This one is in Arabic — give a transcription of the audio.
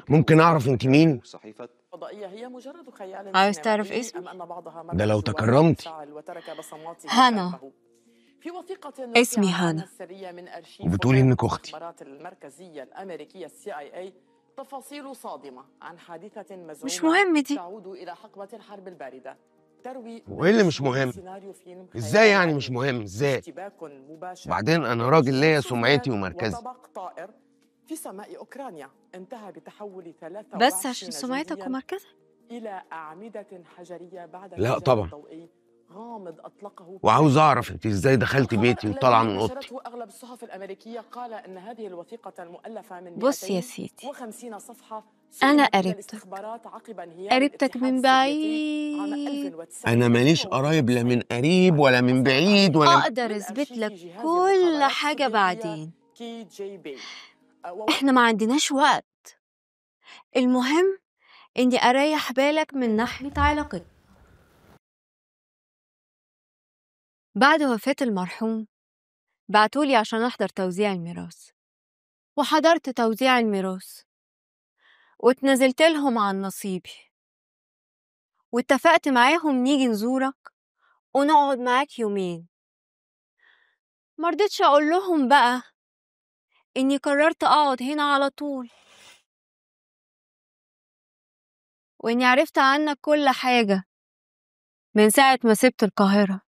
ممكن أعرف أنت مين؟ فضائية هي مجرد خيال عاوز تعرف سينمائي اسمي؟ أم أن بعضها ده لو مركز تكرمتي. وافعل وترك بصماته هنا. خلفه. في وثيقة اسمي رفع عنها هنا. السرية من أرشيف وبتقولي وكالة إنك أختي. الاستخبارات المركزية الأمريكية CIA تفاصيل صادمة عن حادثة مزعومة مش مهم دي. تعود إلى حقبة الحرب الباردة. تروي وإيه اللي مش مهم؟ سيناريو فيلم إزاي يعني خيال مش مهم؟ إزاي؟ اشتباك مباشر وبعدين أنا راجل ليا شمس سمعتي ذات ومركزي. وطبق طائر في سماء أوكرانيا انتهى بتحول 23 بس عشان سمعتك جندياً ومركزك. إلى أعمدة حجرية بعد لا انفجار طبعا. ضوئي غامض أطلقه. وعاوز أعرف أنت إزاي دخلتي بيتي وطالعة من أوضتي. نشرته أغلب الصحف الأمريكية قال أن هذه الوثيقة المؤلفة من بص يا سيدي، 250 صفحة أنا سلمت إلى قريبتك. الاستخبارات عقب انهيار قريبتك الاتحاد من السوفيتي عام بعيد. 1992. أنا ماليش قرايب لا من قريب ولا من بعيد ولا أقدر أثبت لك كل حاجة بعدين. إحنا ما عندناش وقت. المهم إني أريح بالك من ناحية علاقتنا. بعد وفاة المرحوم بعتولي عشان أحضر توزيع الميراث، وحضرت توزيع الميراث واتنازلت لهم عن نصيبي، واتفقت معاهم نيجي نزورك ونقعد معاك يومين. مرضتش أقول لهم بقى إني قررت أقعد هنا على طول، وإني عرفت عنك كل حاجة من ساعة ما سبت القاهرة.